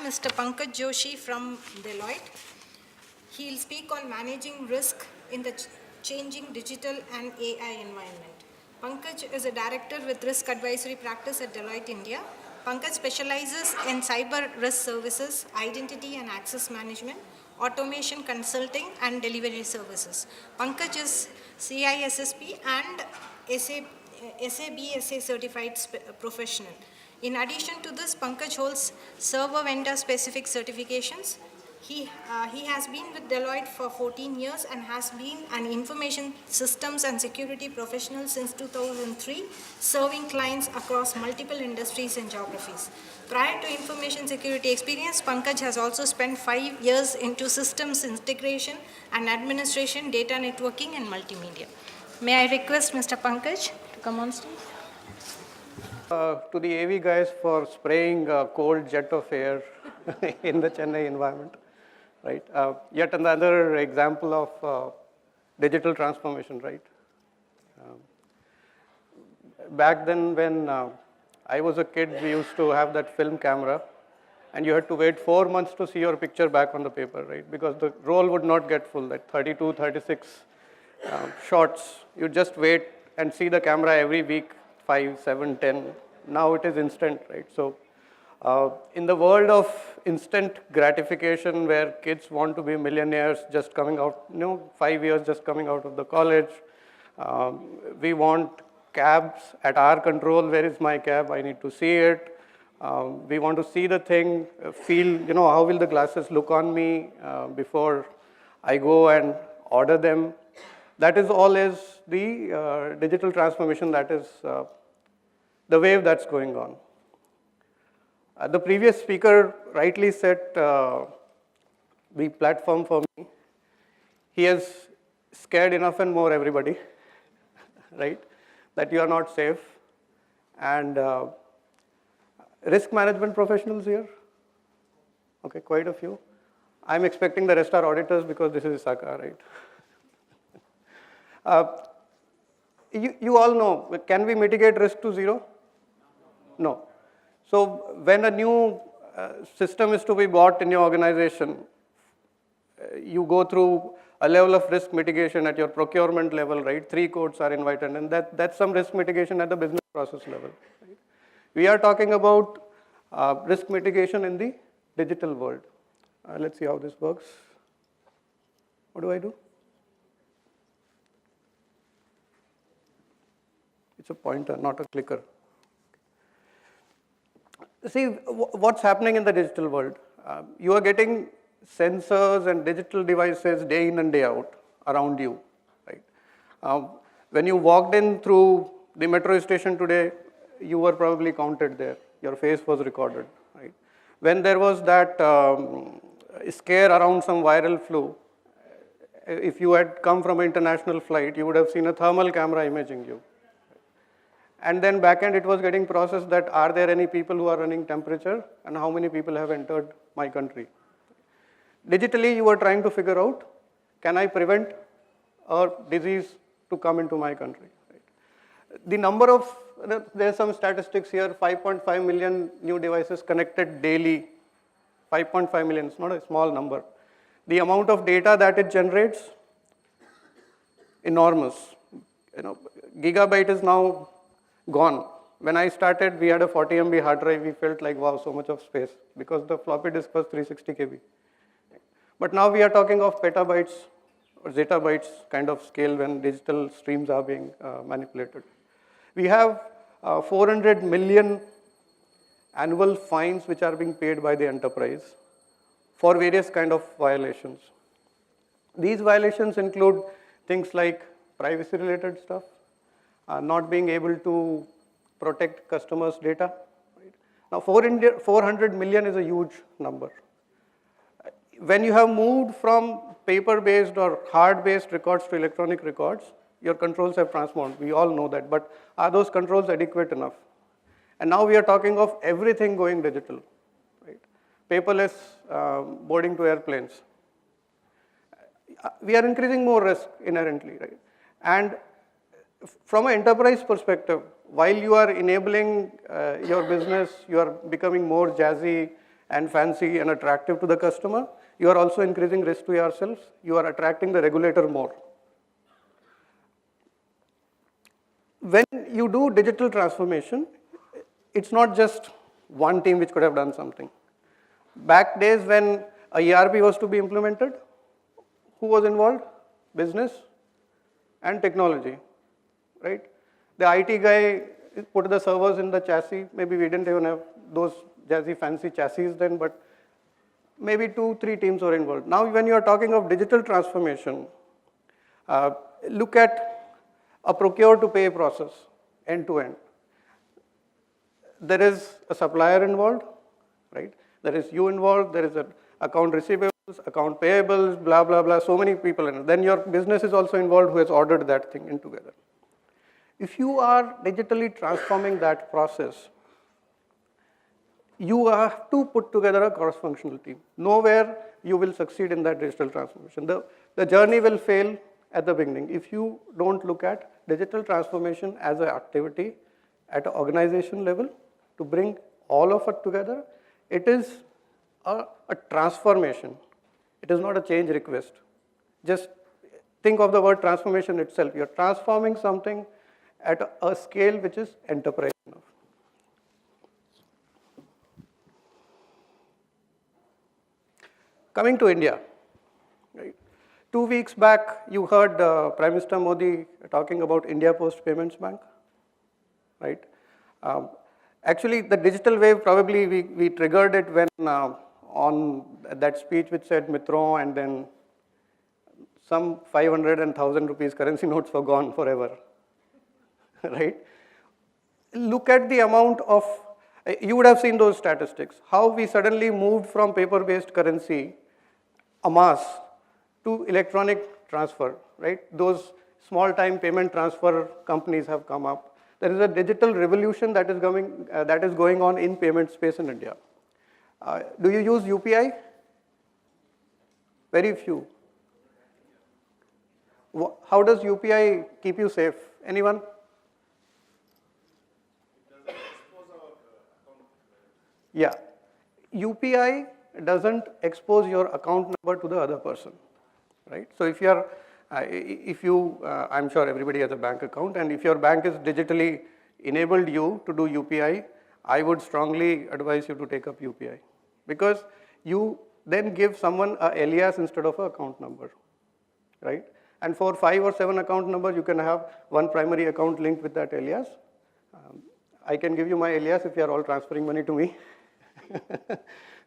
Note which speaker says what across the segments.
Speaker 1: Mr. Pankaj Joshi from Deloitte. He'll speak on managing risk in the changing digital and AI environment. Pankaj is a director with risk advisory practice at Deloitte India. Pankaj specializes in cyber risk services, identity and access management, automation consulting and delivery services. Pankaj is CISSP and SABSA certified professional. In addition to this, Pankaj holds server vendor specific certifications. He has been with Deloitte for 14 years and has been an information systems and security professional since 2003, serving clients across multiple industries and geographies. Prior to information security experience, Pankaj has also spent 5 years into systems integration and administration, data networking and multimedia. May I request Mr. Pankaj to come on stage?
Speaker 2: To the AV guys for spraying a cold jet of air in the Chennai environment, right? Yet another example of digital transformation, right? Back then when I was a kid, we used to have that film camera and you had to wait 4 months to see your picture back on the paper, right? Because the roll would not get full, like 32, 36 shots. You just wait and see the camera every week, 5, 7, 10. Now it is instant, right? So in the world of instant gratification where kids want to be millionaires just coming out, 5 years just coming out of the college, we want cabs at our control. Where is my cab? I need to see it. We want to see the thing, feel, how will the glasses look on me before I go and order them. That is all is the digital transformation, that is the wave that's going on. The previous speaker rightly set the platform for me. He has scared enough and more everybody, right, that you are not safe. And risk management professionals here? Okay, quite a few. I'm expecting the rest are auditors because this is Isaka, right? You all know, can we mitigate risk to zero? No. So when a new system is to be bought in your organization, you go through a level of risk mitigation at your procurement level, right? 3 codes are invited, and that's some risk mitigation at the business process level. Right? We are talking about risk mitigation in the digital world. Let's see how this works. What do I do? It's a pointer, not a clicker. See, what's happening in the digital world? You are getting sensors and digital devices day in and day out around you, right? When you walked in through the metro station today, you were probably counted there. Your face was recorded, right? When there was that scare around some viral flu, if you had come from an international flight, you would have seen a thermal camera imaging you. And then back end, it was getting processed that are there any people who are running temperature and how many people have entered my country. Digitally, you were trying to figure out, can I prevent a disease to come into my country? Right? The number of, there's some statistics here, 5.5 million new devices connected daily. 5.5 million, it's not a small number. The amount of data that it generates, enormous. Gigabyte is now gone. When I started, we had a 40 MB hard drive. We felt like, wow, so much of space because the floppy disk was 360 KB. But now we are talking of petabytes or zettabytes kind of scale when digital streams are being manipulated. We have 400 million annual fines which are being paid by the enterprise for various kind of violations. These violations include things like privacy related stuff, not being able to protect customers' data. Right? Now, 400 million is a huge number. When you have moved from paper-based or hard-based records to electronic records, your controls have transformed. We all know that, but are those controls adequate enough? And now we are talking of everything going digital, right? Paperless boarding to airplanes. We are increasing more risk inherently, right? And from an enterprise perspective, while you are enabling your business, you are becoming more jazzy and fancy and attractive to the customer, you are also increasing risk to yourselves. You are attracting the regulator more. When you do digital transformation, it's not just one team which could have done something. Back days when a ERP was to be implemented, who was involved? Business and technology, right? The IT guy put the servers in the chassis. Maybe we didn't even have those jazzy fancy chassis then, but maybe 2-3 teams were involved. Now when you are talking of digital transformation, look at a procure to pay process end to end. There is a supplier involved, right? There is you involved, there is an account receivables, account payables, blah, blah, blah, so many people in it. Then your business is also involved who has ordered that thing in together. If you are digitally transforming that process, you have to put together a cross-functional team. Nowhere you will succeed in that digital transformation. The journey will fail at the beginning if you don't look at digital transformation as an activity at an organization level to bring all of it together. It is a transformation. It is not a change request. Just think of the word transformation itself. You're transforming something at a scale which is enterprise enough. Coming to India, right? 2 weeks back, you heard Prime Minister Modi talking about India Post Payments Bank, right? Actually, the digital wave, probably we triggered it when on that speech which said Mitron, and then some 500 and 1,000 rupees currency notes were gone forever, right? Look at the amount of, you would have seen those statistics, how we suddenly moved from paper-based currency, en masse, to electronic transfer, right? Those small-time payment transfer companies have come up. There is a digital revolution that is going on in payment space in India. Do you use UPI? Very few. How does UPI keep you safe? Anyone? Yeah. UPI doesn't expose your account number to the other person, right? So if you are, I'm sure everybody has a bank account, and if your bank is digitally enabled you to do UPI, I would strongly advise you to take up UPI, because you then give someone an alias instead of an account number, right? And for 5 or 7 account numbers, you can have one primary account linked with that alias. I can give you my alias if you are all transferring money to me,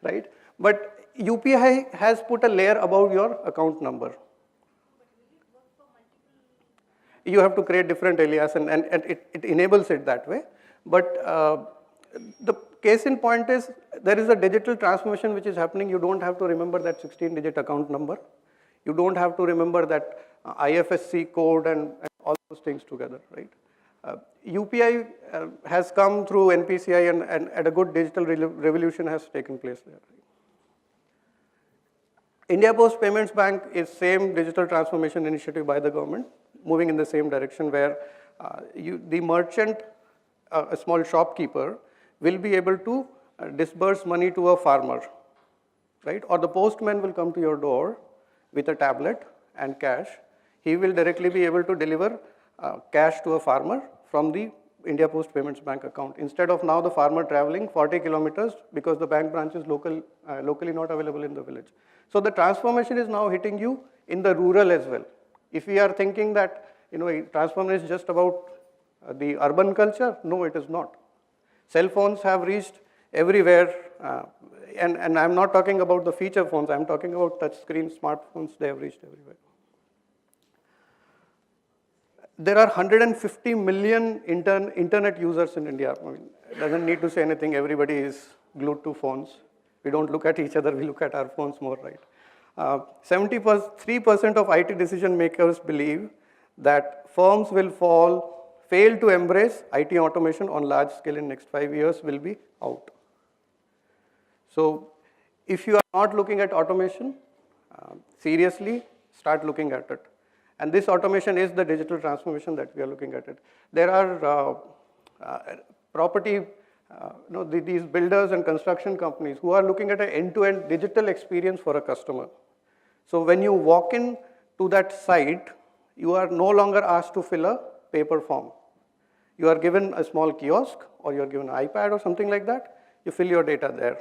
Speaker 2: right? But UPI has put a layer above your account number. You have to create different alias, and it enables it that way. But the case in point is, there is a digital transformation which is happening. You don't have to remember that 16-digit account number. You don't have to remember that IFSC code and all those things together, right? UPI has come through NPCI, and a good digital revolution has taken place there. India Post Payments Bank is same digital transformation initiative by the government, moving in the same direction, where the merchant, a small shopkeeper, will be able to disburse money to a farmer, right? Or the postman will come to your door with a tablet and cash. He will directly be able to deliver cash to a farmer from the India Post Payments Bank account, instead of now the farmer traveling 40 kilometers because the bank branch is locally not available in the village. So the transformation is now hitting you in the rural as well. If we are thinking that transformation is just about the urban culture, no, it is not. Cell phones have reached everywhere, and I'm not talking about the feature phones, I'm talking about touch screen smartphones, they have reached everywhere. There are 150 million internet users in India. I mean, it doesn't need to say anything, everybody is glued to phones. We don't look at each other, we look at our phones more, right? 73% of IT decision makers believe that firms will fail to embrace IT automation on large scale in next 5 years will be out. So if you are not looking at automation, seriously, start looking at it. And this automation is the digital transformation that we are looking at it. There are property these builders and construction companies who are looking at an end-to-end digital experience for a customer. So when you walk in to that site, you are no longer asked to fill a paper form. You are given a small kiosk, or you are given an iPad or something like that. You fill your data there.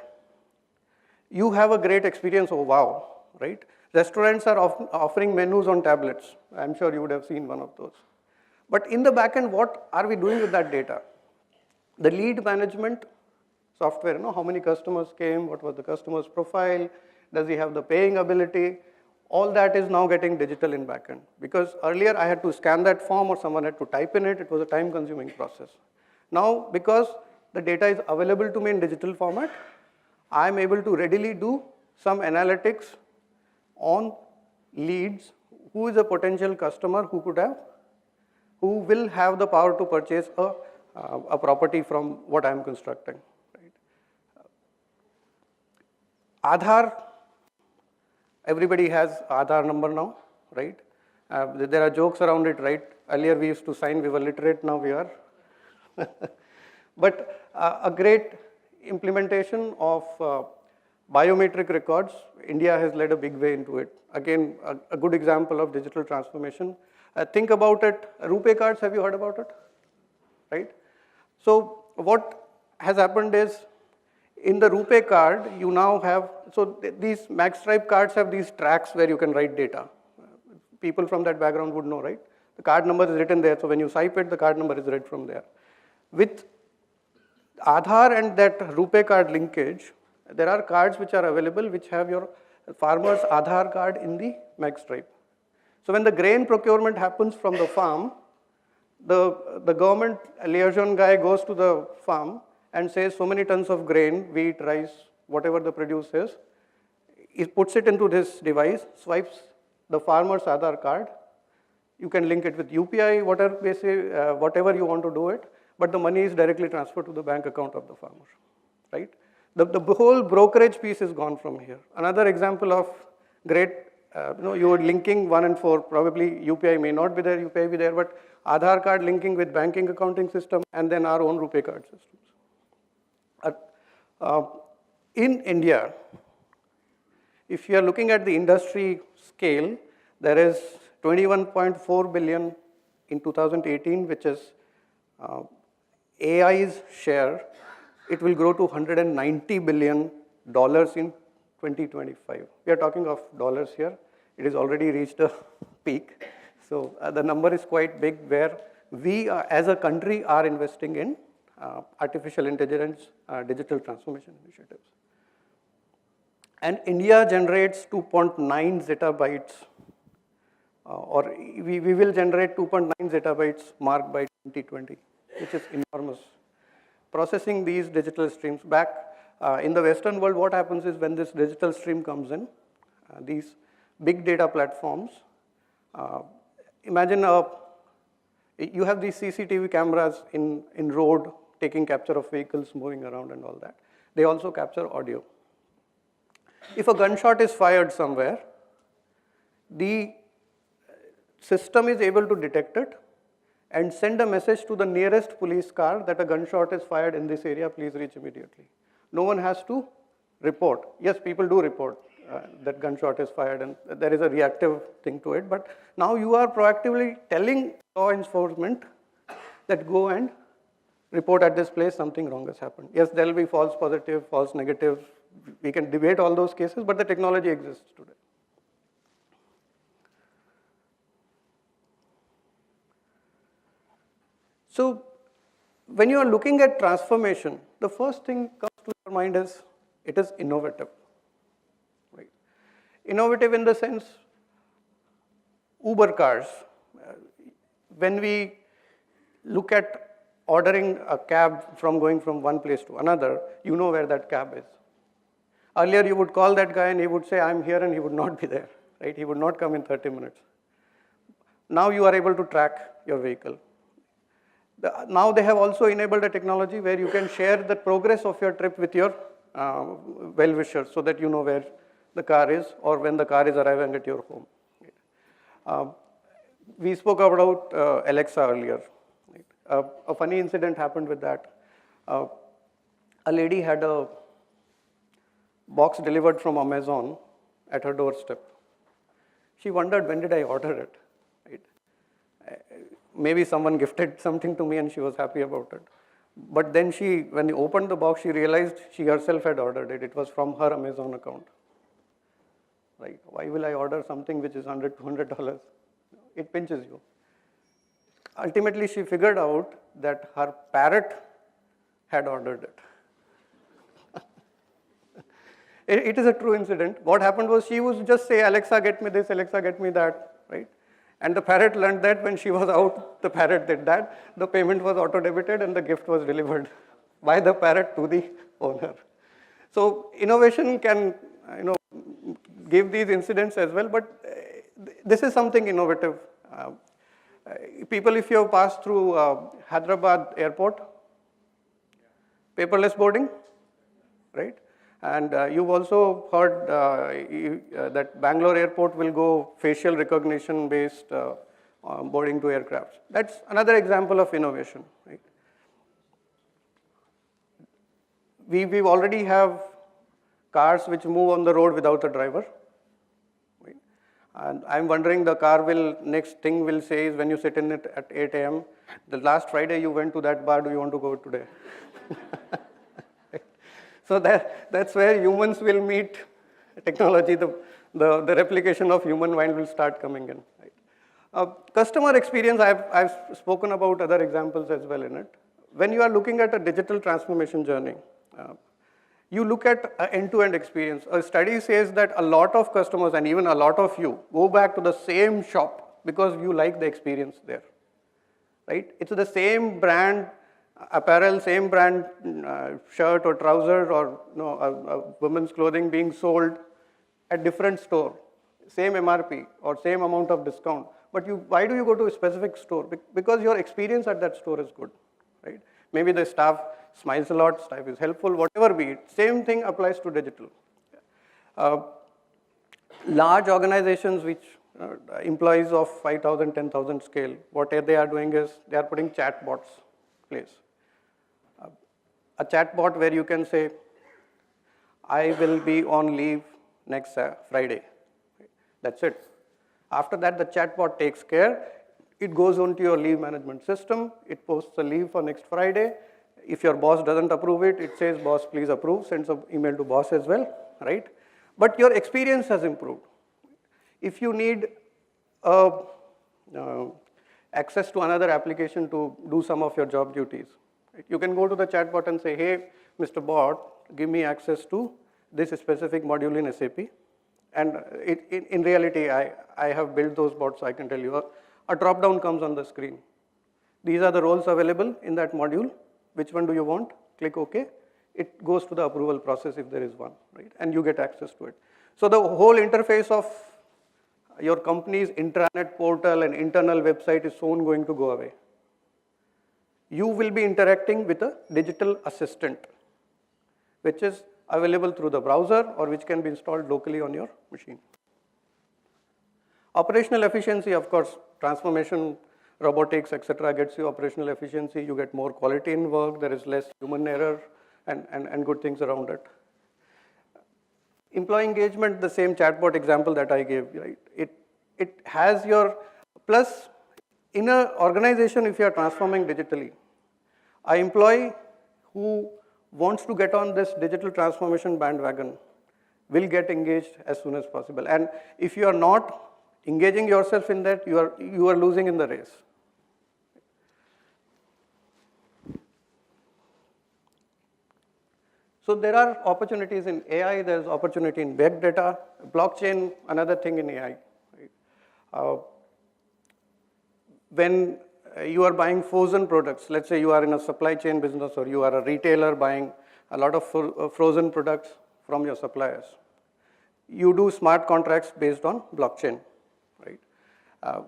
Speaker 2: You have a great experience. Oh, wow, right? Restaurants are offering menus on tablets. I'm sure you would have seen one of those. But in the back end, what are we doing with that data? The lead management software, how many customers came, what was the customer's profile, does he have the paying ability, all that is now getting digital in backend. Because earlier I had to scan that form or someone had to type in it, it was a time-consuming process. Now, because the data is available to me in digital format, I am able to readily do some analytics on leads, who is a potential customer who will have the power to purchase a property from what I am constructing. Right? Aadhaar, everybody has Aadhaar number now, right? There are jokes around it, right? Earlier we used to sign, we were literate, now we are. But a great implementation of biometric records, India has led a big way into it. Again, a good example of digital transformation. Think about it, RuPay cards, have you heard about it? Right? So what has happened is, in the RuPay card, you now have, so these MagStripe cards have these tracks where you can write data. People from that background would know, right? The card number is written there, so when you swipe it, the card number is read from there. With Aadhaar and that RuPay card linkage, there are cards which are available which have your farmer's Aadhaar card in the MagStripe. So when the grain procurement happens from the farm, the government liaison guy goes to the farm and says so many tons of grain, wheat, rice, whatever the produce is, he puts it into this device, swipes the farmer's Aadhaar card. You can link it with UPI, whatever you want to do it, but the money is directly transferred to the bank account of the farmer, right? The whole brokerage piece is gone from here. Another example of great, you are linking 1 and 4, probably UPI may not be there, UPI be there, but Aadhaar card linking with banking accounting system, and then our own RuPay card systems. In India, if you are looking at the industry scale, there is 21.4 billion in 2018, which is AI's share. It will grow to $190 billion in 2025. We are talking of dollars here. It has already reached a peak. So the number is quite big, where we as a country are investing in artificial intelligence, digital transformation initiatives. And India generates 2.9 zettabytes, or we will generate 2.9 zettabytes mark by 2020, which is enormous. Processing these digital streams back in the Western world, what happens is when this digital stream comes in, these big data platforms, imagine you have these CCTV cameras in road taking capture of vehicles moving around and all that. They also capture audio. If a gunshot is fired somewhere, the system is able to detect it and send a message to the nearest police car that a gunshot is fired in this area, please reach immediately. No one has to report. Yes, people do report that gunshot is fired, and there is a reactive thing to it, but now you are proactively telling law enforcement that go and report at this place, something wrong has happened. Yes, there will be false positive, false negative. We can debate all those cases, but the technology exists today. So when you are looking at transformation, the first thing comes to your mind is it is innovative. Right? Innovative in the sense, Uber cars. When we look at ordering a cab going from one place to another, you know where that cab is. Earlier you would call that guy and he would say, I'm here, and he would not be there. Right? He would not come in 30 minutes. Now you are able to track your vehicle. Now they have also enabled a technology where you can share the progress of your trip with your well-wishers, so that you know where the car is or when the car is arriving at your home. We spoke about Alexa earlier. A funny incident happened with that. A lady had a box delivered from Amazon at her doorstep. She wondered, when did I order it? Right? Maybe someone gifted something to me and she was happy about it. But then when she opened the box, she realized she herself had ordered it. It was from her Amazon account. Right? Why will I order something which is $100, $200? It pinches you. Ultimately, she figured out that her parrot had ordered it. It is a true incident. What happened was she would just say, Alexa, get me this, Alexa, get me that, right? And the parrot learned that when she was out, the parrot did that. The payment was auto-debited and the gift was delivered by the parrot to the owner. So innovation can, give these incidents as well, but this is something innovative. People, if you have passed through Hyderabad airport, paperless boarding, right? And you've also heard that Bangalore airport will go facial recognition based boarding to aircrafts. That's another example of innovation, right? We already have cars which move on the road without a driver. Right? And I'm wondering, the car next thing will say is when you sit in it at 8 a.m., the last Friday you went to that bar, do you want to go today? So that's where humans will meet technology, the replication of human mind will start coming in. Right? Customer experience, I've spoken about other examples as well in it. When you are looking at a digital transformation journey, you look at an end-to-end experience. A study says that a lot of customers, and even a lot of you, go back to the same shop because you like the experience there. Right? It's the same brand apparel, same brand shirt or trouser or a women's clothing being sold at different store, same MRP or same amount of discount. But why do you go to a specific store? Because your experience at that store is good, right? Maybe the staff smiles a lot, staff is helpful, whatever be it. Same thing applies to digital. Large organizations which employees of 5,000, 10,000 scale, what they are doing is they are putting chatbots in place. A chatbot where you can say, I will be on leave next Friday. That's it. After that, the chatbot takes care. It goes onto your leave management system. It posts a leave for next Friday. If your boss doesn't approve it, it says, boss, please approve. Sends an email to boss as well, right? But your experience has improved. If you need access to another application to do some of your job duties, you can go to the chatbot and say, hey, Mr. Bot, give me access to this specific module in SAP. And in reality, I have built those bots, so I can tell you. A drop-down comes on the screen. These are the roles available in that module. Which one do you want? Click OK. It goes to the approval process if there is one, right? And you get access to it. So the whole interface of your company's intranet portal and internal website is soon going to go away. You will be interacting with a digital assistant, which is available through the browser or which can be installed locally on your machine. Operational efficiency, of course, transformation, robotics, etc. gets you operational efficiency. You get more quality in work. There is less human error and good things around it. Employee engagement, the same chatbot example that I gave, right? It has your, plus in an organization, if you are transforming digitally, an employee who wants to get on this digital transformation bandwagon will get engaged as soon as possible. And if you are not engaging yourself in that, you are losing in the race. So there are opportunities in AI, there's opportunity in big data, blockchain, another thing in AI. Right? When you are buying frozen products, let's say you are in a supply chain business or you are a retailer buying a lot of frozen products from your suppliers, you do smart contracts based on blockchain. Right?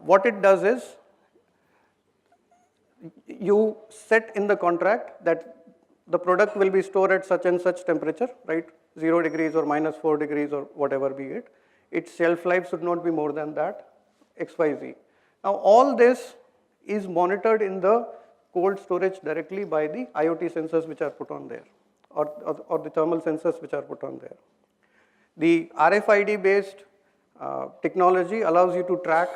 Speaker 2: What it does is, you set in the contract that the product will be stored at such and such temperature, right? 0 degrees or -4 degrees or whatever be it. Its shelf life should not be more than that, XYZ. Now all this is monitored in the cold storage directly by the IoT sensors which are put on there. or the thermal sensors which are put on there. The RFID-based technology allows you to track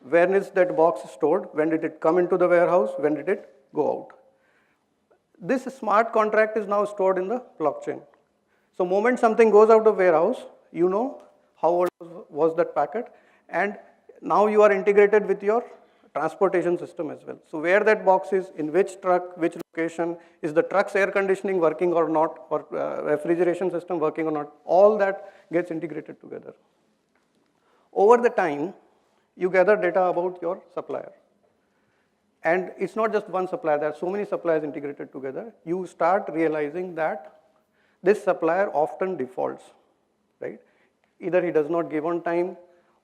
Speaker 2: when is that box stored, when did it come into the warehouse, when did it go out. This smart contract is now stored in the blockchain. So moment something goes out of warehouse, you know how old was that packet, and now you are integrated with your transportation system as well. So where that box is, in which truck, which location, is the truck's air conditioning working or not, or refrigeration system working or not, all that gets integrated together. Over the time, you gather data about your supplier. And it's not just one supplier, there are so many suppliers integrated together. You start realizing that this supplier often defaults, right? Either he does not give on time,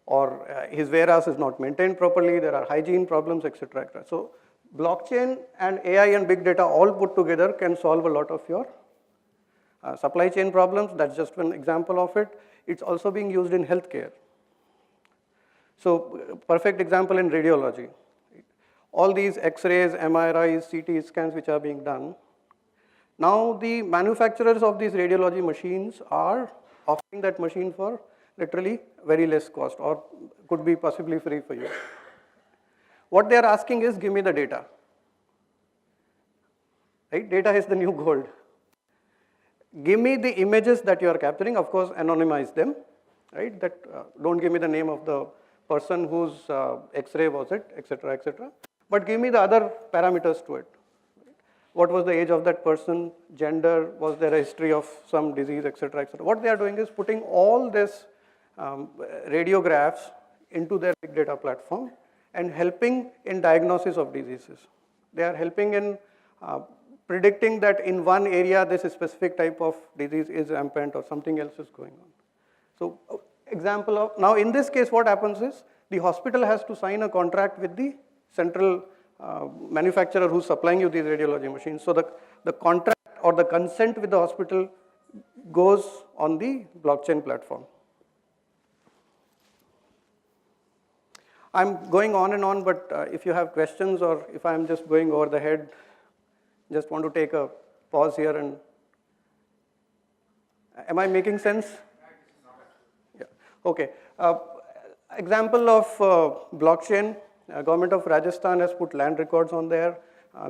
Speaker 2: or his warehouse is not maintained properly, there are hygiene problems, etc. etc. So blockchain and AI and big data all put together can solve a lot of your supply chain problems. That's just one example of it. It's also being used in healthcare. So perfect example in radiology. All these X-rays, MRIs, CT scans which are being done. Now the manufacturers of these radiology machines are offering that machine for literally very less cost, or could be possibly free for you. What they are asking is, give me the data. Right? Data is the new gold. Give me the images that you are capturing, of course, anonymize them, right? That don't give me the name of the person whose X-ray was it, etc., etc. But give me the other parameters to it. What was the age of that person, gender, was there a history of some disease, etc., etc. What they are doing is putting all this radiographs into their big data platform and helping in diagnosis of diseases. They are helping in predicting that in one area this specific type of disease is rampant or something else is going on. So example of, now in this case what happens is the hospital has to sign a contract with the central manufacturer who's supplying you these radiology machines. So the contract or the consent with the hospital goes on the blockchain platform. I'm going on and on, but if you have questions or if I'm just going over the head, just want to take a pause here and, am I making sense? Yeah, okay. Example of blockchain, Government of Rajasthan has put land records on there.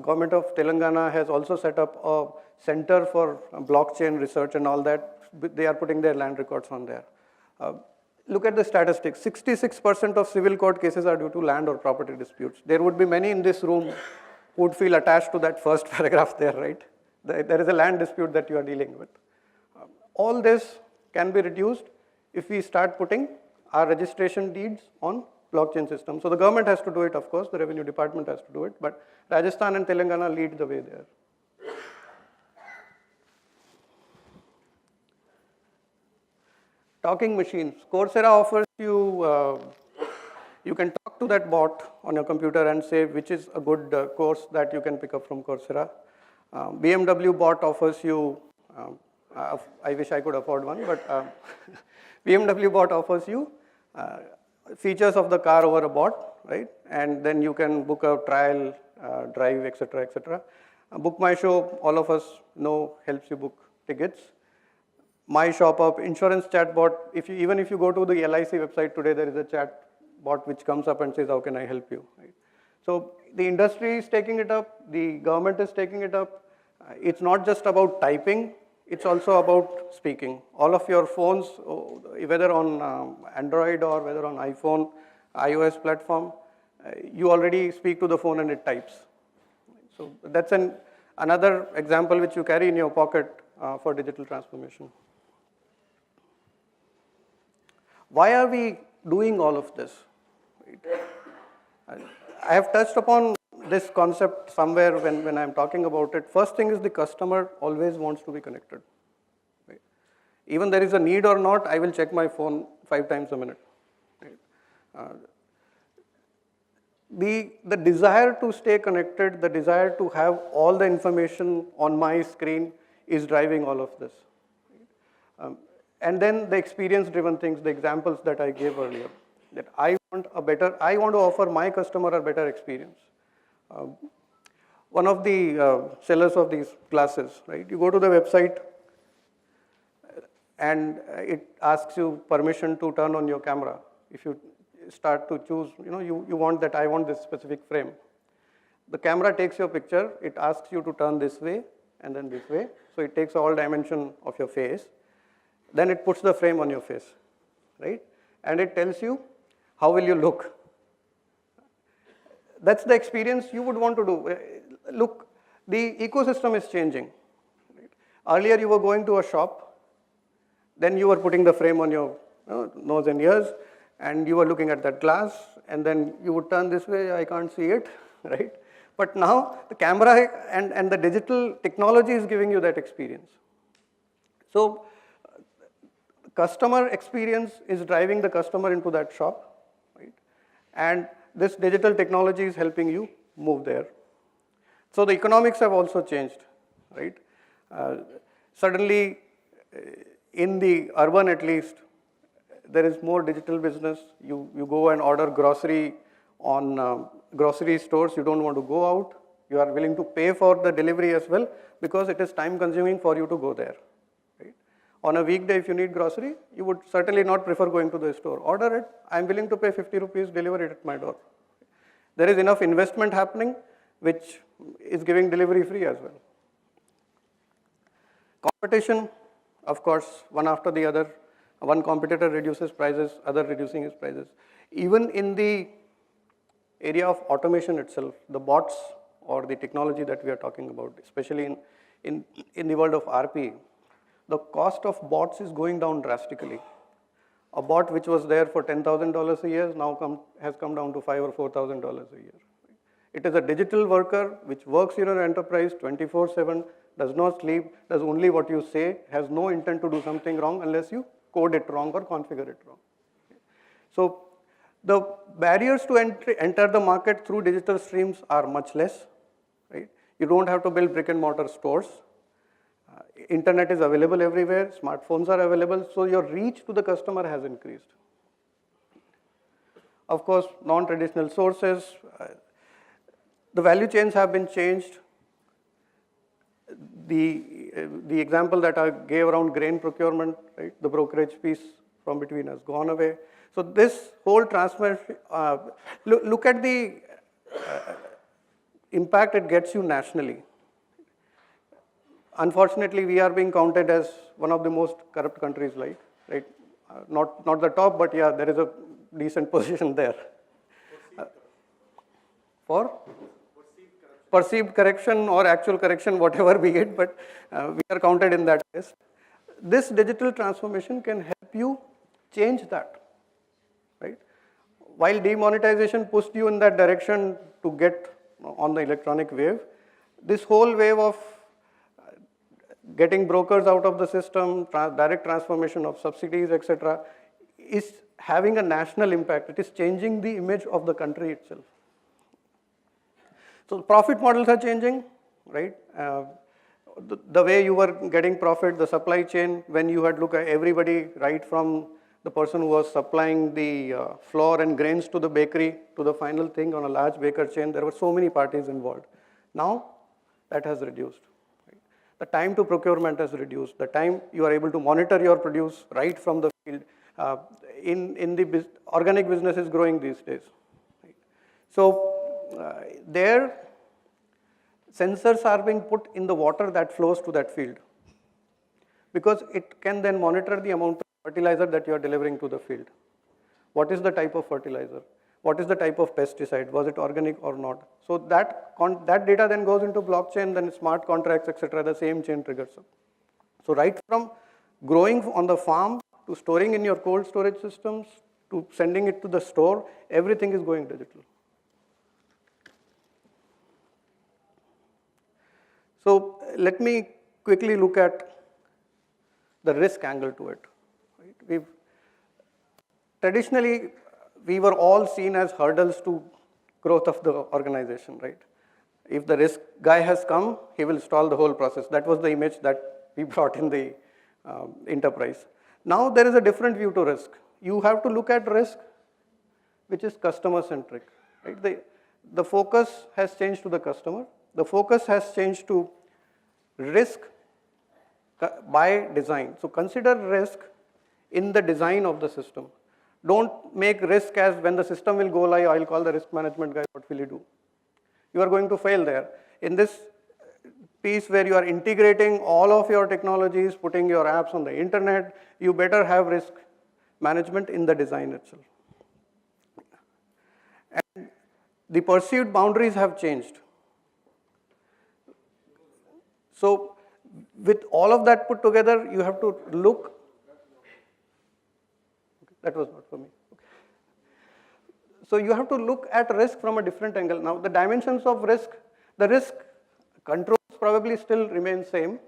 Speaker 2: Government of Telangana has also set up a center for blockchain research and all that. They are putting their land records on there. Look at the statistics. 66% of civil court cases are due to land or property disputes. There would be many in this room who would feel attached to that first paragraph there, right? There is a land dispute that you are dealing with. All this can be reduced if we start putting our registration deeds on blockchain system. So the government has to do it, of course, the revenue department has to do it, but Rajasthan and Telangana lead the way there. Talking machines. Coursera offers you, you can talk to that bot on your computer and say which is a good course that you can pick up from Coursera. BMW bot offers you, I wish I could afford one, but BMW bot offers you features of the car over a bot, right? And then you can book a trial drive, etc., etc. Book My Show, all of us know, helps you book tickets. My Shop Up, insurance chatbot. Even if you go to the LIC website today, there is a chat bot which comes up and says, how can I help you? Right? So the industry is taking it up, the government is taking it up. It's not just about typing, it's also about speaking. All of your phones, whether on Android or whether on iPhone, iOS platform, you already speak to the phone and it types. So that's another example which you carry in your pocket for digital transformation. Why are we doing all of this? I have touched upon this concept somewhere when I'm talking about it. First thing is the customer always wants to be connected. Right? Even there is a need or not, I will check my phone 5 times a minute. Right? The desire to stay connected, the desire to have all the information on my screen is driving all of this. And then the experience-driven things, the examples that I gave earlier, that I want to offer my customer a better experience. One of the sellers of these glasses, right? You go to the website, and it asks you permission to turn on your camera. If you start to choose, you want that, I want this specific frame. The camera takes your picture, it asks you to turn this way and then this way. So it takes all dimension of your face. Then it puts the frame on your face, right? And it tells you how will you look. That's the experience you would want to do. Look, the ecosystem is changing. Right? Earlier you were going to a shop, then you were putting the frame on your nose and ears, and you were looking at that glass, and then you would turn this way, I can't see it, right? But now the camera and the digital technology is giving you that experience. So customer experience is driving the customer into that shop, right? And this digital technology is helping you move there. So the economics have also changed, right? Suddenly, in the urban at least, there is more digital business. You go and order grocery on grocery stores. You don't want to go out. You are willing to pay for the delivery as well because it is time consuming for you to go there. Right? On a weekday, if you need grocery, you would certainly not prefer going to the store. Order it. I'm willing to pay 50 rupees, deliver it at my door. There is enough investment happening which is giving delivery free as well. Competition, of course, one after the other. One competitor reduces prices, other reducing his prices. Even in the area of automation itself, the bots or the technology that we are talking about, especially in the world of RP, the cost of bots is going down drastically. A bot which was there for $10,000 a year now has come down to $5,000 or $4,000 a year. It is a digital worker which works in an enterprise 24/7, does not sleep, does only what you say, has no intent to do something wrong unless you code it wrong or configure it wrong. So the barriers to enter the market through digital streams are much less. Right? You don't have to build brick and mortar stores. Internet is available everywhere, smartphones are available, so your reach to the customer has increased. Of course, non-traditional sources, the value chains have been changed. The example that I gave around grain procurement, right, the brokerage piece from between has gone away. So this whole transformation, look at the impact it gets you nationally. Unfortunately, we are being counted as one of the most corrupt countries, right? Not the top, but yeah, there is a decent position there. For perceived correction or actual correction, whatever be it, but we are counted in that list. This digital transformation can help you change that, right? While demonetization pushed you in that direction to get on the electronic wave, this whole wave of getting brokers out of the system, direct transformation of subsidies, etc., is having a national impact. It is changing the image of the country itself. So profit models are changing, right? The way you were getting profit, the supply chain, when you had looked at everybody, right from the person who was supplying the flour and grains to the bakery, to the final thing on a large baker chain, there were so many parties involved. Now, that has reduced. Right? The time to procurement has reduced. The time you are able to monitor your produce right from the field. In the organic business is growing these days. Right? So, there, sensors are being put in the water that flows to that field because it can then monitor the amount of fertilizer that you are delivering to the field. What is the type of fertilizer? What is the type of pesticide? Was it organic or not? So that data then goes into blockchain, then smart contracts, etc. The same chain triggers up. So right from growing on the farm to storing in your cold storage systems to sending it to the store, everything is going digital. So let me quickly look at the risk angle to it. Right? Traditionally, we were all seen as hurdles to growth of the organization, right? If the risk guy has come, he will stall the whole process. That was the image that we brought in the enterprise. Now there is a different view to risk. You have to look at risk which is customer-centric. Right? The focus has changed to the customer. The focus has changed to risk by design. So consider risk in the design of the system. Don't make risk as when the system will go live, I'll call the risk management guy, what will he do? You are going to fail there. In this piece where you are integrating all of your technologies, putting your apps on the internet, you better have risk management in the design itself. And the perceived boundaries have changed. So with all of that put together, you have to look. That was not for me. So you have to look at risk from a different angle. Now the dimensions of risk, the risk controls probably still remain same,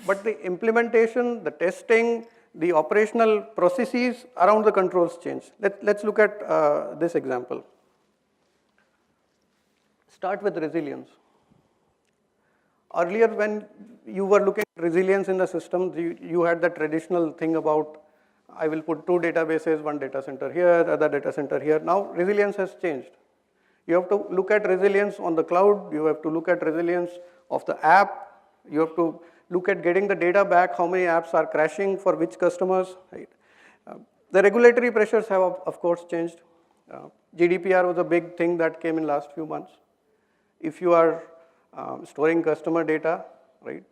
Speaker 2: but the implementation, the testing, the operational processes around the controls change. Let's look at this example. Start with resilience. Earlier when you were looking at resilience in the system, you had the traditional thing about I will put two databases, one data center here, the other data center here. Now resilience has changed. You have to look at resilience on the cloud, you have to look at resilience of the app, you have to look at getting the data back, how many apps are crashing for which customers. Right? The regulatory pressures have of course changed. GDPR was a big thing that came in last few months. If you are storing customer data, right,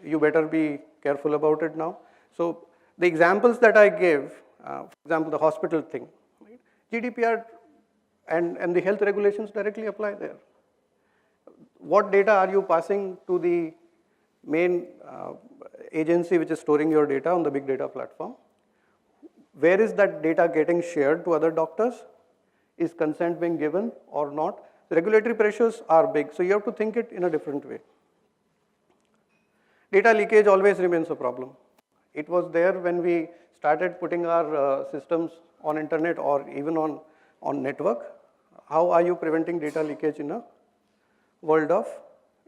Speaker 2: you better be careful about it now. So the examples that I gave, for example, the hospital thing, right? GDPR and the health regulations directly apply there. What data are you passing to the main agency which is storing your data on the big data platform? Where is that data getting shared to other doctors? Is consent being given or not? The regulatory pressures are big, so you have to think it in a different way. Data leakage always remains a problem. It was there when we started putting our systems on internet or even on network. How are you preventing data leakage in a world of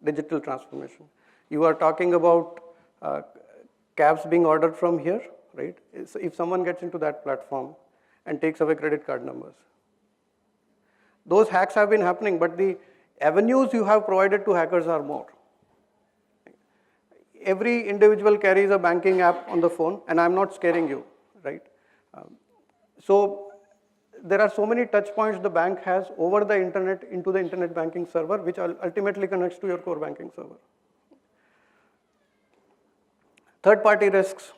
Speaker 2: digital transformation? You are talking about cabs being ordered from here, right? If someone gets into that platform and takes away credit card numbers. Those hacks have been happening, but the avenues you have provided to hackers are more. Every individual carries a banking app on the phone, and I'm not scaring you, right? So there are so many touch points the bank has over the internet into the internet banking server, which ultimately connects to your core banking server. Third-party risks.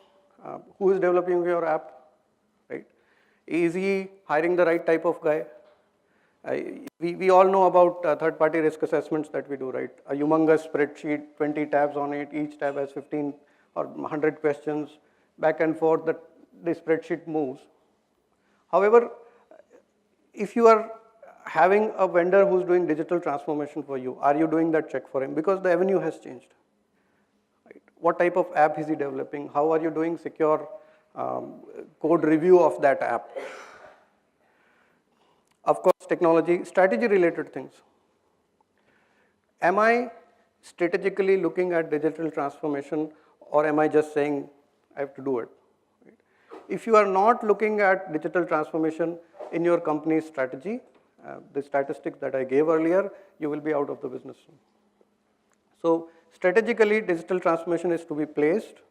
Speaker 2: Who is developing your app, right? Is he hiring the right type of guy? We all know about third-party risk assessments that we do, right? A humongous spreadsheet, 20 tabs on it, each tab has 15 or 100 questions, back and forth, the spreadsheet moves. However, if you are having a vendor who's doing digital transformation for you, are you doing that check for him? Because the avenue has changed. Right? What type of app is he developing? How are you doing secure code review of that app? Of course, technology, strategy related things. Am I strategically looking at digital transformation, or am I just saying I have to do it? Right? If you are not looking at digital transformation in your company's strategy, the statistics that I gave earlier, you will be out of the business. So strategically, digital transformation is to be placed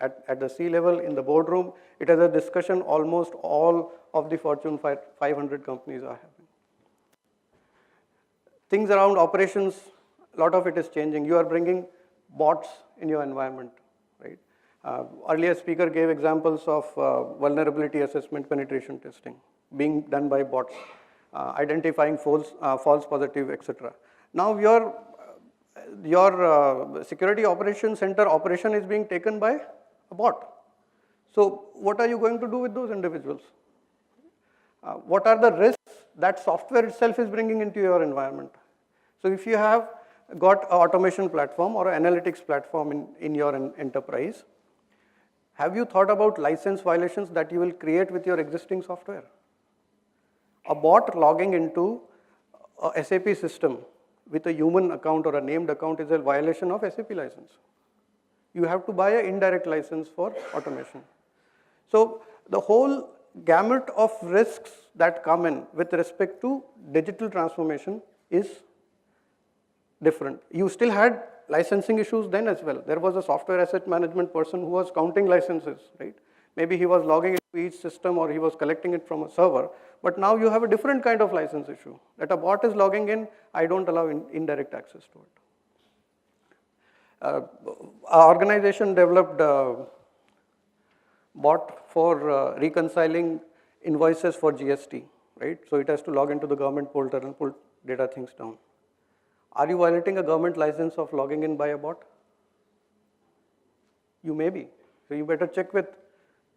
Speaker 2: at the C-level in the boardroom. It is a discussion almost all of the Fortune 500 companies are having. Things around operations, a lot of it is changing. You are bringing bots in your environment, right? Earlier speaker gave examples of vulnerability assessment, penetration testing being done by bots, identifying false positive, etc. Now your security operations center operation is being taken by a bot. So what are you going to do with those individuals? What are the risks that software itself is bringing into your environment? So if you have got an automation platform or an analytics platform in your enterprise, have you thought about license violations that you will create with your existing software? A bot logging into a SAP system with a human account or a named account is a violation of SAP license. You have to buy an indirect license for automation. So the whole gamut of risks that come in with respect to digital transformation is different. You still had licensing issues then as well. There was a software asset management person who was counting licenses, right? Maybe he was logging into each system or he was collecting it from a server. But now you have a different kind of license issue. That a bot is logging in, I don't allow indirect access to it. Our organization developed a bot for reconciling invoices for GST, right? So it has to log into the government portal and pull data things down. Are you violating a government license of logging in by a bot? You may be. So you better check with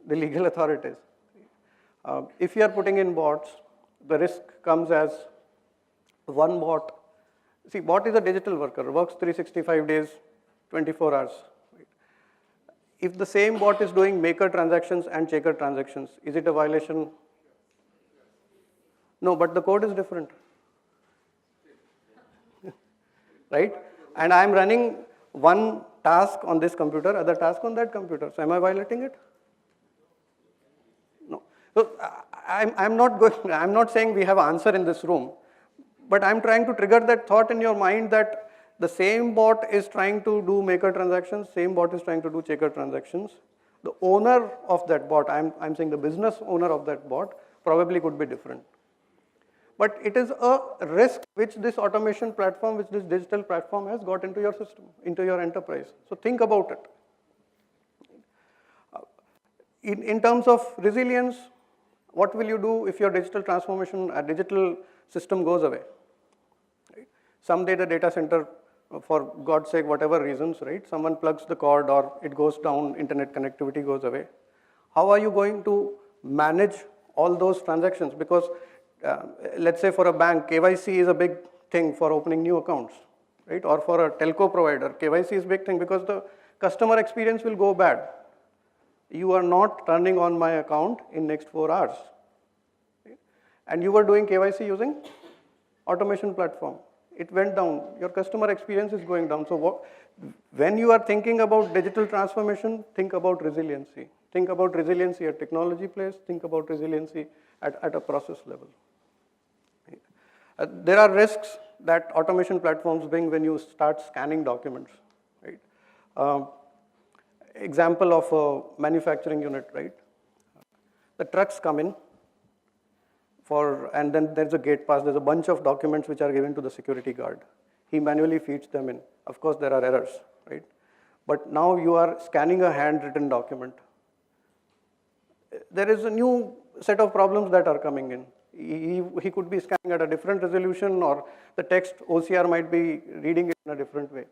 Speaker 2: the legal authorities. If you are putting in bots, the risk comes as one bot. See, bot is a digital worker, works 365 days, 24 hours. Right? If the same bot is doing maker transactions and checker transactions, is it a violation? No, but the code is different. Right? And I am running one task on this computer, other task on that computer. So am I violating it? No. So I'm not saying we have an answer in this room, but I'm trying to trigger that thought in your mind that the same bot is trying to do maker transactions, same bot is trying to do checker transactions. The owner of that bot, I'm saying the business owner of that bot, probably could be different. But it is a risk which this automation platform, which this digital platform has got into your system, into your enterprise. So think about it. In terms of resilience, what will you do if your digital transformation, digital system goes away? Right? Someday the data center, for God's sake, whatever reasons, right? Someone plugs the cord or it goes down, internet connectivity goes away. How are you going to manage all those transactions? Because let's say for a bank, KYC is a big thing for opening new accounts, right? Or for a telco provider, KYC is a big thing because the customer experience will go bad. You are not turning on my account in next 4 hours. Right? And you were doing KYC using automation platform. It went down. Your customer experience is going down. So when you are thinking about digital transformation, think about resiliency. Think about resiliency at technology place. Think about resiliency at a process level. There are risks that automation platforms bring when you start scanning documents. Right? Example of a manufacturing unit, right? The trucks come in and then there's a gate pass. There's a bunch of documents which are given to the security guard. He manually feeds them in. Of course, there are errors, right? But now you are scanning a handwritten document. There is a new set of problems that are coming in. He could be scanning at a different resolution, or the text OCR might be reading it in a different way.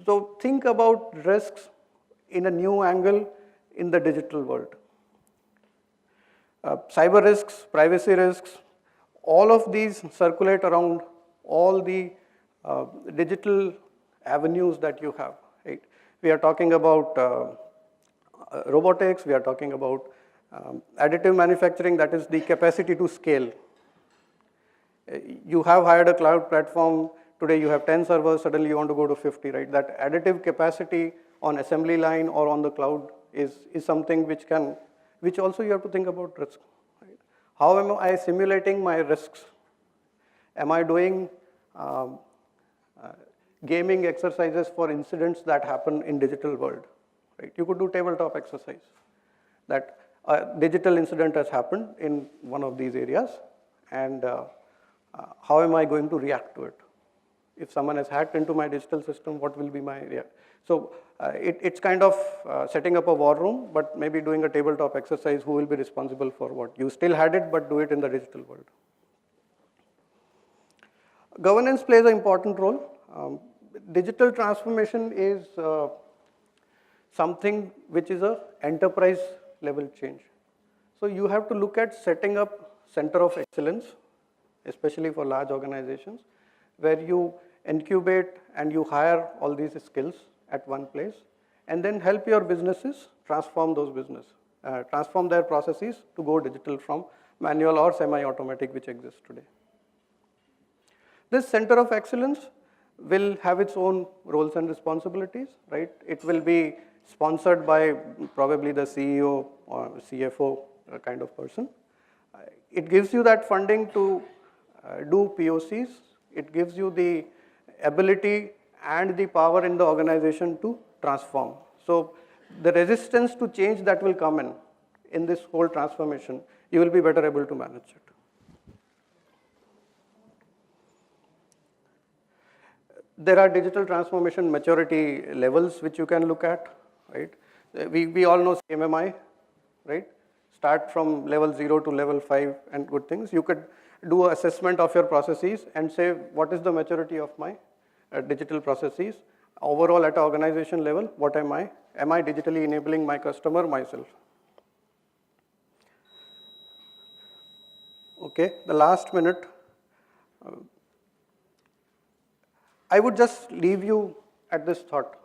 Speaker 2: So think about risks in a new angle in the digital world. Cyber risks, privacy risks, all of these circulate around all the digital avenues that you have. Right? We are talking about robotics, we are talking about additive manufacturing, that is the capacity to scale. You have hired a cloud platform, today you have 10 servers, suddenly you want to go to 50, right? That additive capacity on assembly line or on the cloud is something which also you have to think about risk. Right? How am I simulating my risks? Am I doing gaming exercises for incidents that happen in digital world? Right? You could do tabletop exercise. That a digital incident has happened in one of these areas, and how am I going to react to it? If someone has hacked into my digital system, what will be my reaction? So it's kind of setting up a war room, but maybe doing a tabletop exercise, who will be responsible for what? You still had it, but do it in the digital world. Governance plays an important role. Digital transformation is something which is an enterprise level change. So you have to look at setting up center of excellence, especially for large organizations, where you incubate and you hire all these skills at one place, and then help your businesses transform those transform their processes to go digital from manual or semi-automatic which exists today. This center of excellence will have its own roles and responsibilities, right? It will be sponsored by probably the CEO or CFO kind of person. It gives you that funding to do POCs. It gives you the ability and the power in the organization to transform. So the resistance to change that will come in this whole transformation, you will be better able to manage it. There are digital transformation maturity levels which you can look at, right? We all know CMMI, right? Start from level 0 to level 5 and good things. You could do an assessment of your processes and say, what is the maturity of my digital processes? Overall at an organization level, what am I? Am I digitally enabling my customer, myself? Okay, the last minute. I would just leave you at this thought.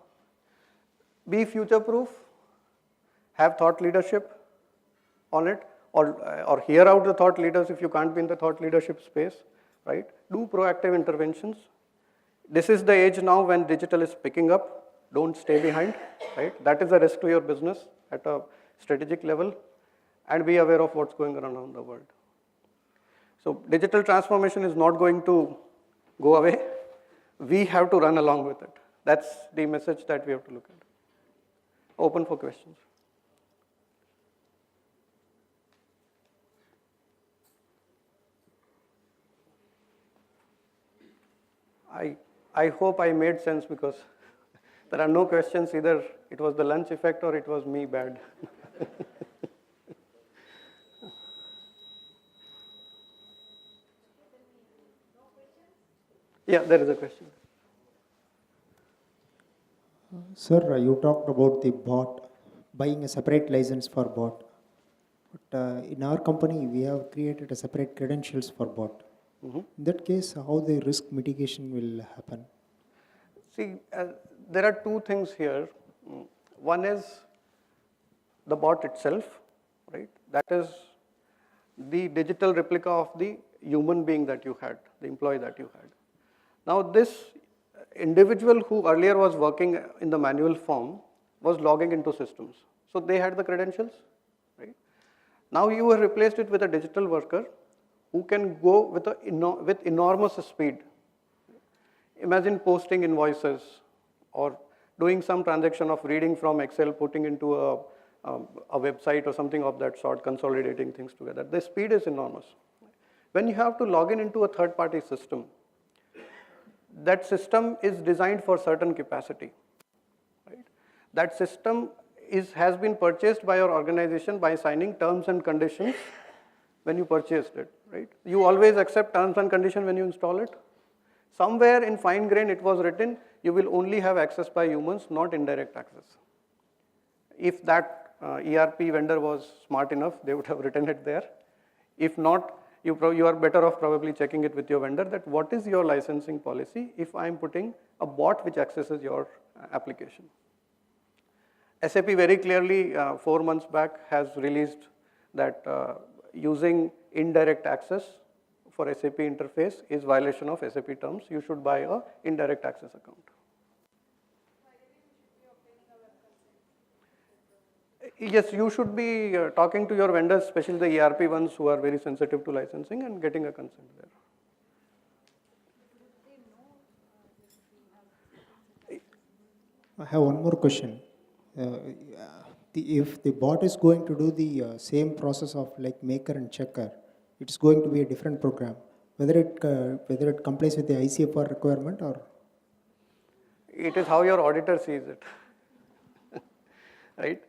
Speaker 2: Be future-proof, have thought leadership on it, or hear out the thought leaders if you can't be in the thought leadership space, right? Do proactive interventions. This is the age now when digital is picking up. Don't stay behind, right? That is a risk to your business at a strategic level, and be aware of what's going on around the world. So digital transformation is not going to go away. We have to run along with it. That's the message that we have to look at. Open for questions. I hope I made sense, because there are no questions. Either it was the lunch effect or it was me bad. Yeah, there is a question.
Speaker 3: Sir, you talked about the bot, buying a separate license for bot. But in our company, we have created a separate credentials for bot. In that case, how the risk mitigation will happen?
Speaker 2: See, there are two things here. One is the bot itself, right? That is the digital replica of the human being that you had, the employee that you had. Now, this individual who earlier was working in the manual form was logging into systems. So they had the credentials, right? Now you have replaced it with a digital worker who can go with enormous speed. Imagine posting invoices or doing some transaction of reading from Excel, putting into a website or something of that sort, consolidating things together. The speed is enormous. When you have to log in into a third-party system, that system is designed for certain capacity, right? That system has been purchased by your organization by signing terms and conditions when you purchased it, right? You always accept terms and conditions when you install it. Somewhere in fine grain it was written, you will only have access by humans, not indirect access. If that ERP vendor was smart enough, they would have written it there. If not, you are better off probably checking it with your vendor that what is your licensing policy if I am putting a bot which accesses your application. SAP very clearly 4 months back has released that using indirect access for SAP interface is violation of SAP terms. You should buy a indirect access account. Yes, you should be talking to your vendors, especially the ERP ones who are very sensitive to licensing, and getting a consent there.
Speaker 3: I have one more question. If the bot is going to do the same process of like maker and checker, it's going to be a different program. Whether it complies with the ICFR requirement or?
Speaker 2: It is how your auditor sees it, right?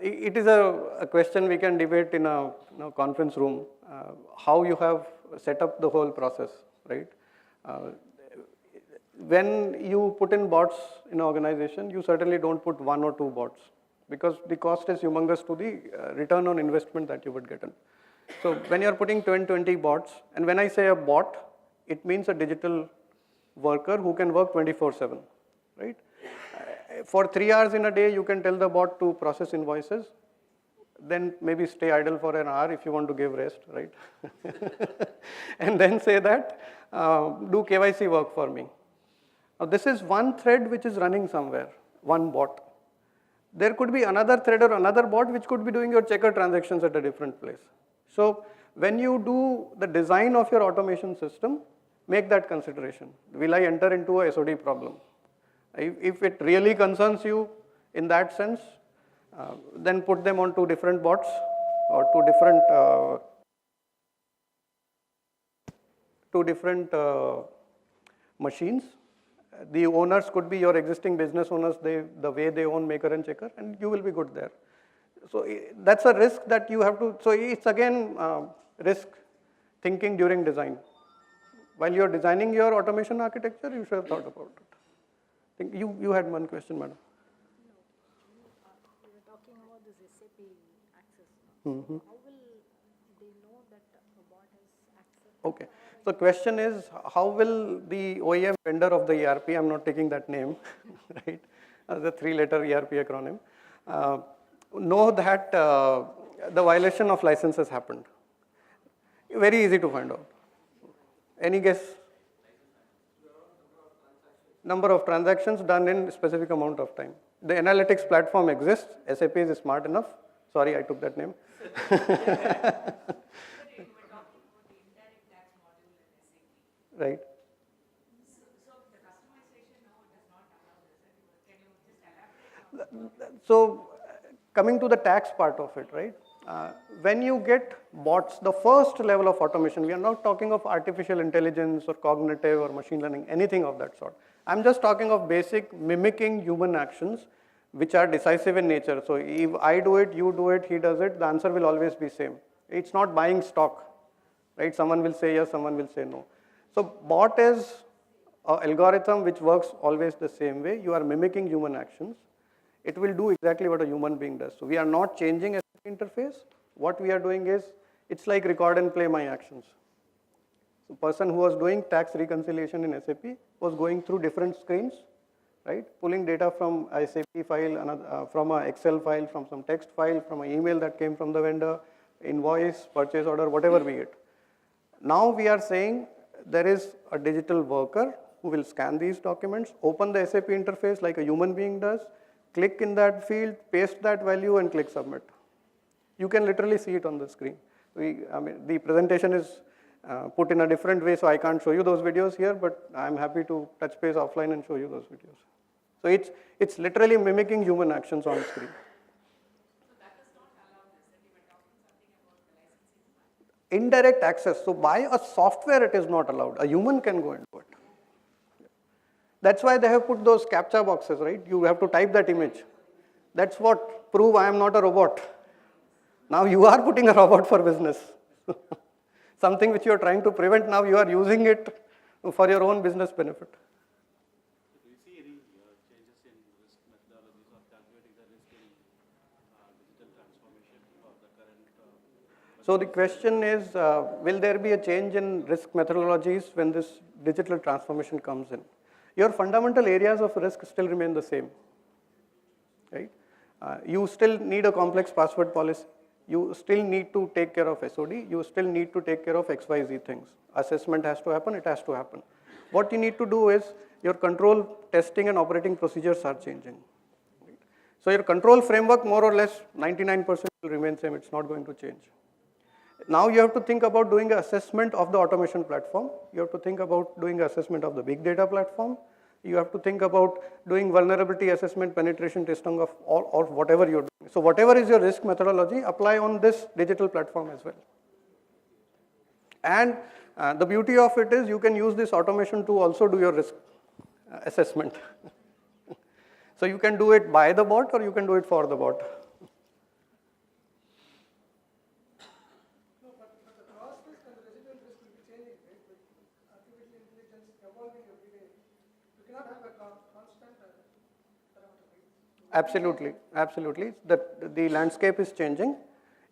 Speaker 2: It is a question we can debate in a conference room, how you have set up the whole process, right? When you put in bots in an organization, you certainly don't put 1 or 2 bots, because the cost is humongous to the return on investment that you would get in. So when you're putting 20 bots, and when I say a bot, it means a digital worker who can work 24/7, right? For 3 hours in a day, you can tell the bot to process invoices, then maybe stay idle for an hour if you want to give rest, right? And then say that, do KYC work for me. Now this is one thread which is running somewhere, one bot. There could be another thread or another bot which could be doing your checker transactions at a different place. So when you do the design of your automation system, make that consideration. Will I enter into a SOD problem? If it really concerns you in that sense, then put them on two different bots or two different machines. The owners could be your existing business owners, the way they own Maker and Checker, and you will be good there. So that's a risk that you have to, so it's again risk thinking during design. While you're designing your automation architecture, you should have thought about it. I think you had one question, madam.
Speaker 1: We were talking about this SAP access.
Speaker 2: Mm-hmm.
Speaker 1: How will they know that a bot has access?
Speaker 2: Okay. So question is, how will the OEM vendor of the ERP, I'm not taking that name, right, as a 3-letter ERP acronym, know that the violation of license has happened? Very easy to find out. Any guess? Number of transactions done in specific amount of time. The analytics platform exists. SAP is smart enough. Sorry, I took that name. Right. So coming to the tax part of it, right? When you get bots, the first level of automation, we are not talking of artificial intelligence or cognitive or machine learning, anything of that sort. I'm just talking of basic mimicking human actions which are decisive in nature. So if I do it, you do it, he does it, the answer will always be same. It's not buying stock, right? Someone will say yes, someone will say no. So bot is an algorithm which works always the same way. You are mimicking human actions. It will do exactly what a human being does. So we are not changing a interface. What we are doing is, it's like record and play my actions. So person who was doing tax reconciliation in SAP was going through different screens, right? Pulling data from a SAP file, from an Excel file, from some text file, from an email that came from the vendor, invoice, purchase order, whatever be it. Now we are saying there is a digital worker who will scan these documents, open the SAP interface like a human being does, click in that field, paste that value and click submit. You can literally see it on the screen. The presentation is put in a different way, so I can't show you those videos here, but I'm happy to touch base offline and show you those videos. So it's literally mimicking human actions on screen. Indirect access. So by a software, it is not allowed. A human can go and do it. That's why they have put those CAPTCHA boxes, right? You have to type that image. That's what prove I am not a robot. Now you are putting a robot for business. Something which you are trying to prevent, now you are using it for your own business benefit.
Speaker 4: Do you see any changes in risk methodologies or calculating the risk in digital transformation or the current?
Speaker 2: So the question is, will there be a change in risk methodologies when this digital transformation comes in? Your fundamental areas of risk still remain the same, right? You still need a complex password policy. You still need to take care of SOD. You still need to take care of XYZ things. Assessment has to happen, it has to happen. What you need to do is, your control, testing and operating procedures are changing. Right? So your control framework, more or less, 99% will remain same, it's not going to change. Now you have to think about doing an assessment of the automation platform. You have to think about doing an assessment of the big data platform. You have to think about doing vulnerability assessment, penetration testing of all, or whatever you're doing. So whatever is your risk methodology, apply on this digital platform as well. And the beauty of it is you can use this automation to also do your risk assessment. So you can do it by the bot or you can do it for the bot. Absolutely, absolutely. The landscape is changing.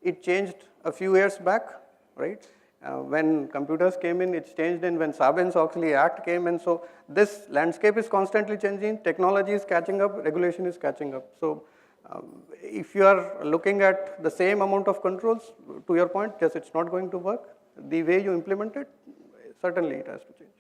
Speaker 2: It changed a few years back, right? When computers came in, it's changed in when Sarbanes-Oxley Act came in. So this landscape is constantly changing. Technology is catching up. Regulation is catching up. So if you are looking at the same amount of controls, to your point, yes, it's not going to work. The way you implement it, certainly it has to change.